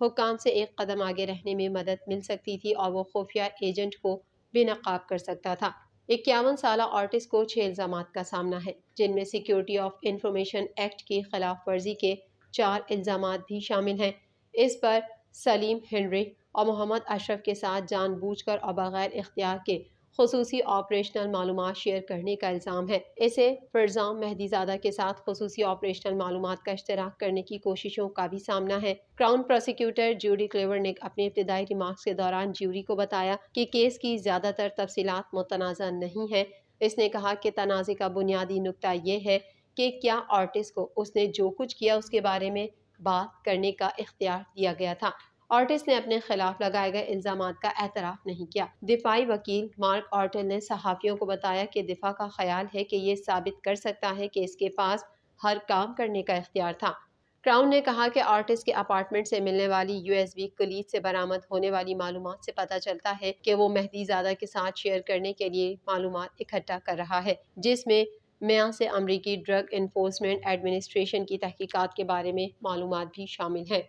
حکام سے ایک قدم آگے رہنے میں مدد مل سکتی تھی اور وہ خفیہ ایجنٹ کو بے نقاب کر سکتا تھا۔ 51 سالہ آرٹسٹ کو 6 الزامات کا سامنا ہے، جن میں سیکیورٹی آف انفارمیشن ایکٹ کی خلاف ورزی کے 4 الزامات بھی شامل ہیں۔ اس پر سلیم ہنری اور محمد اشرف کے ساتھ جان بوجھ کر اور بغیر اختیار کے خصوصی آپریشنل معلومات شیئر کرنے کا الزام ہے۔ اسے فرزام مہدی زادہ کے ساتھ خصوصی آپریشنل معلومات کا اشتراک کرنے کی کوششوں کا بھی سامنا ہے۔ کراؤن پروسیکیوٹر جوڈی کلیور نے اپنے ابتدائی ریمارکس کے دوران جیوری کو بتایا کہ کیس کی زیادہ تر تفصیلات متنازع نہیں ہیں۔ اس نے کہا کہ تنازع کا بنیادی نکتہ یہ ہے کہ کیا آرٹسٹ کو اس نے جو کچھ کیا اس کے بارے میں بات کرنے کا اختیار دیا گیا تھا۔ آرٹسٹ نے اپنے خلاف لگائے گئے الزامات کا اعتراف نہیں کیا۔ دفاعی وکیل مارک آرٹل نے صحافیوں کو بتایا کہ دفاع کا خیال ہے کہ یہ ثابت کر سکتا ہے کہ اس کے پاس ہر کام کرنے کا اختیار تھا۔ کراؤن نے کہا کہ آرٹسٹ کے اپارٹمنٹ سے ملنے والی USB کلید سے برآمد ہونے والی معلومات سے پتہ چلتا ہے کہ وہ مہدی زادہ کے ساتھ شیئر کرنے کے لیے معلومات اکٹھا کر رہا ہے، جس میں میاں سے امریکی ڈرگ انفورسمنٹ ایڈمنسٹریشن کی تحقیقات کے بارے میں معلومات بھی شامل ہیں۔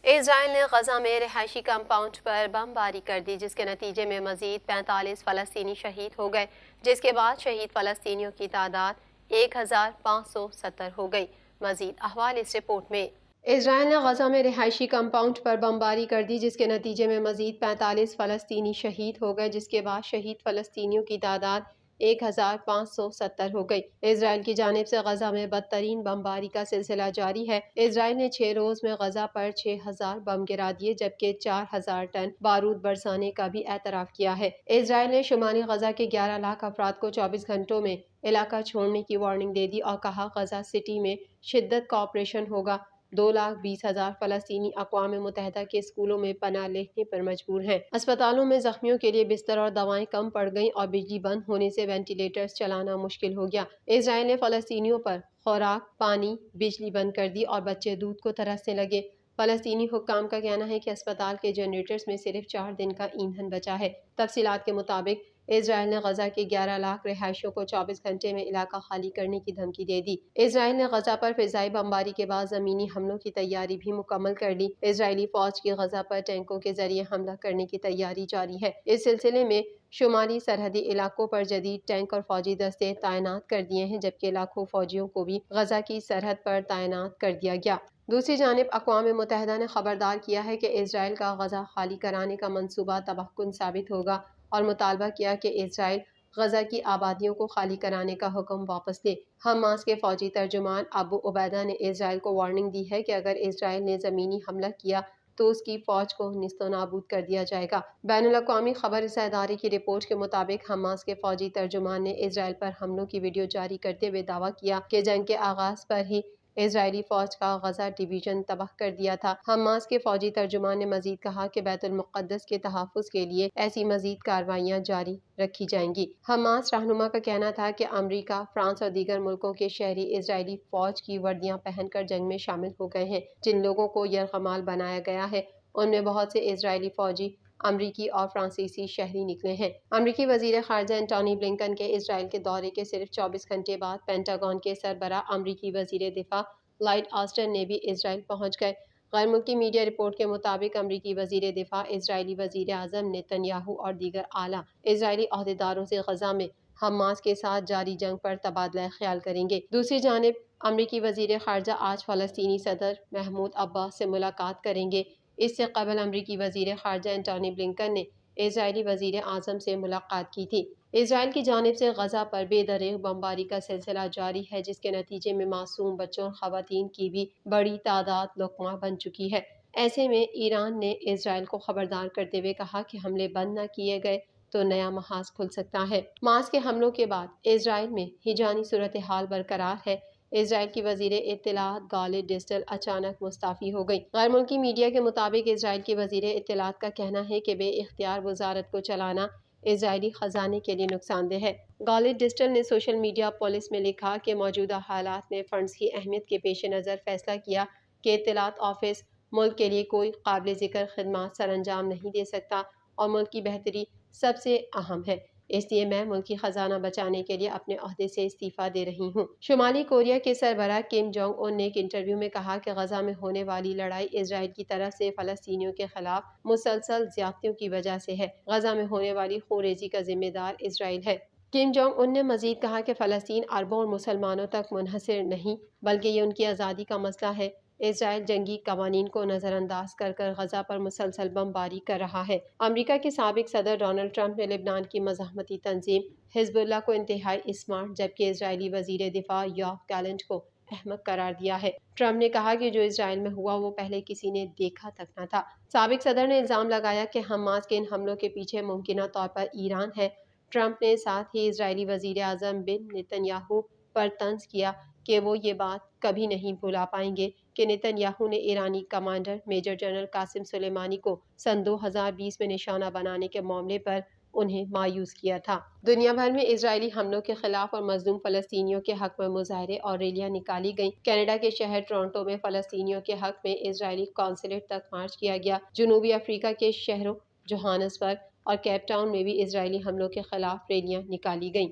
اسرائیل نے غزہ میں رہائشی کمپاؤنڈ پر بمباری کر دی، جس کے نتیجے میں مزید 45 فلسطینی شہید ہو گئے، جس کے بعد شہید فلسطینیوں کی تعداد 1570 ہو گئی۔ مزید احوال اس رپورٹ میں۔ اسرائیل نے غزہ میں رہائشی کمپاؤنڈ پر بمباری کر دی، جس کے نتیجے میں مزید 45 فلسطینی شہید ہو گئے، جس کے بعد شہید فلسطینیوں کی تعداد 1570 ہو گئی۔ اسرائیل کی جانب سے غزہ میں بدترین بمباری کا سلسلہ جاری ہے۔ اسرائیل نے 6 روز میں غزہ پر 6000 بم گرا دیے، جبکہ 4000 ٹن بارود برسانے کا بھی اعتراف کیا ہے۔ اسرائیل نے شمالی غزہ کے 11 لاکھ افراد کو 24 گھنٹوں میں علاقہ چھوڑنے کی وارننگ دے دی اور کہا غزہ سٹی میں شدت کا آپریشن ہوگا۔ 2,20,000 فلسطینی اقوام متحدہ کے اسکولوں میں پناہ لینے پر مجبور ہیں۔ اسپتالوں میں زخمیوں کے لیے بستر اور دوائیں کم پڑ گئیں اور بجلی بند ہونے سے وینٹی لیٹرز چلانا مشکل ہو گیا۔ اسرائیل نے فلسطینیوں پر خوراک، پانی، بجلی بند کر دی اور بچے دودھ کو ترسنے لگے۔ فلسطینی حکام کا کہنا ہے کہ اسپتال کے جنریٹرز میں صرف 4 دن کا ایندھن بچا ہے۔ تفصیلات کے مطابق اسرائیل نے غزہ کے 11 لاکھ رہائشیوں کو 24 گھنٹے میں علاقہ خالی کرنے کی دھمکی دے دی۔ اسرائیل نے غزہ پر فضائی بمباری کے بعد زمینی حملوں کی تیاری بھی مکمل کر لی۔ اسرائیلی فوج کی غزہ پر ٹینکوں کے ذریعے حملہ کرنے کی تیاری جاری ہے۔ اس سلسلے میں شمالی سرحدی علاقوں پر جدید ٹینک اور فوجی دستے تعینات کر دیے ہیں، جبکہ لاکھوں فوجیوں کو بھی غزہ کی سرحد پر تعینات کر دیا گیا۔ دوسری جانب اقوام متحدہ نے خبردار کیا ہے کہ اسرائیل کا غزہ خالی کرانے کا منصوبہ تباہ کن ثابت ہوگا اور مطالبہ کیا کہ اسرائیل غزہ کی آبادیوں کو خالی کرانے کا حکم واپس لے۔ حماس کے فوجی ترجمان ابو عبیدہ نے اسرائیل کو وارننگ دی ہے کہ اگر اسرائیل نے زمینی حملہ کیا تو اس کی فوج کو نیست و نابود کر دیا جائے گا۔ بین الاقوامی خبر رساں ادارے کی رپورٹ کے مطابق حماس کے فوجی ترجمان نے اسرائیل پر حملوں کی ویڈیو جاری کرتے ہوئے دعویٰ کیا کہ جنگ کے آغاز پر ہی اسرائیلی فوج کا غزہ ڈویژن تباہ کر دیا تھا۔ حماس کے فوجی ترجمان نے مزید کہا کہ بیت المقدس کے تحفظ کے لیے ایسی مزید کارروائیاں جاری رکھی جائیں گی۔ حماس رہنما کا کہنا تھا کہ امریکہ، فرانس اور دیگر ملکوں کے شہری اسرائیلی فوج کی وردیاں پہن کر جنگ میں شامل ہو گئے ہیں۔ جن لوگوں کو یرغمال بنایا گیا ہے ان میں بہت سے اسرائیلی فوجی امریکی اور فرانسیسی شہری نکلے ہیں۔ امریکی وزیر خارجہ اینٹونی بلنکن کے اسرائیل کے دورے کے صرف 24 گھنٹے بعد پینٹاگون کے سربراہ امریکی وزیر دفاع لائٹ آسٹن نے بھی اسرائیل پہنچ گئے۔ غیر ملکی میڈیا رپورٹ کے مطابق امریکی وزیر دفاع اسرائیلی وزیر اعظم نیتن یاہو اور دیگر اعلیٰ اسرائیلی عہدیداروں سے غزہ میں حماس کے ساتھ جاری جنگ پر تبادلہ خیال کریں گے۔ دوسری جانب امریکی وزیر خارجہ آج فلسطینی صدر محمود عباس سے ملاقات کریں گے۔ اس سے قبل امریکی وزیر خارجہ اینٹونی بلنکن نے اسرائیلی وزیر اعظم سے ملاقات کی تھی۔ اسرائیل کی جانب سے غزہ پر بے دریغ بمباری کا سلسلہ جاری ہے، جس کے نتیجے میں معصوم بچوں اور خواتین کی بھی بڑی تعداد لقمہ بن چکی ہے۔ ایسے میں ایران نے اسرائیل کو خبردار کرتے ہوئے کہا کہ حملے بند نہ کیے گئے تو نیا محاذ کھل سکتا ہے۔ حماس کے حملوں کے بعد اسرائیل میں ہیجانی صورتحال برقرار ہے۔ اسرائیل کی وزیر اطلاعات گالت ڈسٹل اچانک مستعفی ہو گئی۔ غیر ملکی میڈیا کے مطابق اسرائیل کی وزیر اطلاعات کا کہنا ہے کہ بے اختیار وزارت کو چلانا اسرائیلی خزانے کے لیے نقصان دہ ہے۔ گالت ڈسٹل نے سوشل میڈیا پوسٹ میں لکھا کہ موجودہ حالات میں فنڈز کی اہمیت کے پیش نظر فیصلہ کیا کہ اطلاعات آفس ملک کے لیے کوئی قابل ذکر خدمات سر انجام نہیں دے سکتا اور ملک کی بہتری سب سے اہم ہے۔ اس لیے میں ملکی خزانہ بچانے کے لیے اپنے عہدے سے استعفیٰ دے رہی ہوں۔ شمالی کوریا کے سربراہ کم جونگ ان نے ایک انٹرویو میں کہا کہ غزہ میں ہونے والی لڑائی اسرائیل کی طرف سے فلسطینیوں کے خلاف مسلسل زیادتیوں کی وجہ سے ہے۔ غزہ میں ہونے والی خونریزی کا ذمہ دار اسرائیل ہے۔ کم جونگ ان نے مزید کہا کہ فلسطین عربوں اور مسلمانوں تک منحصر نہیں بلکہ یہ ان کی آزادی کا مسئلہ ہے۔ اسرائیل جنگی قوانین کو نظر انداز کر کر غزہ پر مسلسل بمباری کر رہا ہے۔ امریکہ کے سابق صدر ڈونلڈ ٹرمپ نے لبنان کی مزاحمتی تنظیم حزب اللہ کو انتہائی اسمارٹ جبکہ اسرائیلی وزیر دفاع یوآف گالنٹ کو احمق قرار دیا ہے۔ ٹرمپ نے کہا کہ جو اسرائیل میں ہوا وہ پہلے کسی نے دیکھا تک نہ تھا۔ سابق صدر نے الزام لگایا کہ حماس کے ان حملوں کے پیچھے ممکنہ طور پر ایران ہے۔ ٹرمپ نے ساتھ ہی اسرائیلی وزیر اعظم بن نتن یاہو پر طنز کیا کہ وہ یہ بات کبھی نہیں بھلا پائیں گے کہ نتن یاہو نے ایرانی کمانڈر میجر جنرل قاسم سلیمانی کو سن 2020 میں نشانہ بنانے کے معاملے پر انہیں مایوس کیا تھا۔ دنیا بھر میں اسرائیلی حملوں کے خلاف اور مظلوم فلسطینیوں کے حق میں مظاہرے اور ریلیاں نکالی گئیں۔ کینیڈا کے شہر ٹورنٹو میں فلسطینیوں کے حق میں اسرائیلی قونصلیٹ تک مارچ کیا گیا۔ جنوبی افریقہ کے شہروں جوہانسبرگ اور کیپ ٹاؤن میں بھی اسرائیلی حملوں کے خلاف ریلیاں نکالی گئیں۔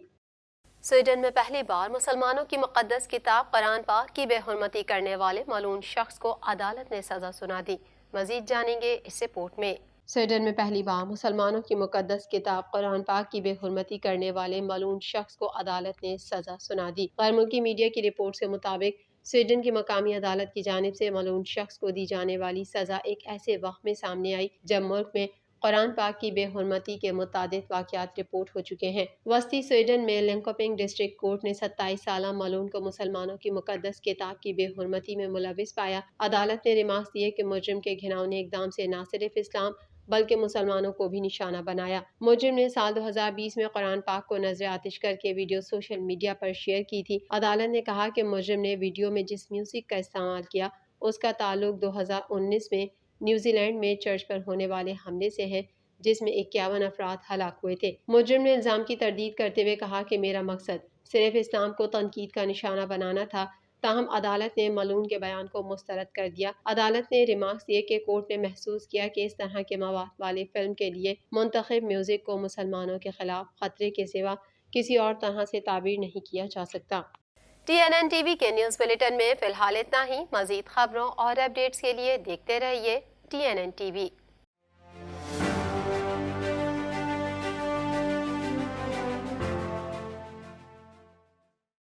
سویڈن میں پہلی بار مسلمانوں کی مقدس کتاب قرآن پاک کی بے حرمتی کرنے والے ملعون شخص کو عدالت نے سزا سنا دی۔ مزید جانیں گے اس رپورٹ میں۔ سویڈن میں پہلی بار مسلمانوں کی مقدس کتاب قرآن پاک کی بے حرمتی کرنے والے ملعون شخص کو عدالت نے سزا سنا دی۔ غیر ملکی میڈیا کی رپورٹ کے مطابق سویڈن کی مقامی عدالت کی جانب سے ملعون شخص کو دی جانے والی سزا ایک ایسے وقت میں سامنے آئی جب ملک میں قرآن پاک کی بے حرمتی کے متعدد واقعات رپورٹ ہو چکے ہیں۔ وسطی سویڈن میں لنکوپنگ ڈسٹرکٹ کورٹ نے 27 سالہ ملعون کو مسلمانوں کی مقدس کتاب کی بے حرمتی میں ملوث پایا۔ عدالت نے ریمارکس دیے کہ مجرم کے گھناؤنے اقدام سے نہ صرف اسلام بلکہ مسلمانوں کو بھی نشانہ بنایا۔ مجرم نے سال 2020 میں قرآن پاک کو نذر آتش کر کے ویڈیو سوشل میڈیا پر شیئر کی تھی۔ عدالت نے کہا کہ مجرم نے ویڈیو میں جس میوزک کا استعمال کیا اس کا تعلق 2019 میں نیوزی لینڈ میں چرچ پر ہونے والے حملے سے ہے جس میں 51 افراد ہلاک ہوئے تھے۔ مجرم نے الزام کی تردید کرتے ہوئے کہا کہ میرا مقصد صرف اسلام کو تنقید کا نشانہ بنانا تھا، تاہم عدالت نے ملعون کے بیان کو مسترد کر دیا۔ عدالت نے ریمارکس دیے کہ کورٹ نے محسوس کیا کہ اس طرح کے مواد والے فلم کے لیے منتخب میوزک کو مسلمانوں کے خلاف خطرے کے سوا کسی اور طرح سے تعبیر نہیں کیا جا سکتا۔ TNN ٹی وی کے نیوز بلیٹن میں فی الحال اتنا ہی۔ مزید خبروں اور اپڈیٹس کے لیے دیکھتے رہیے TNN ٹی وی۔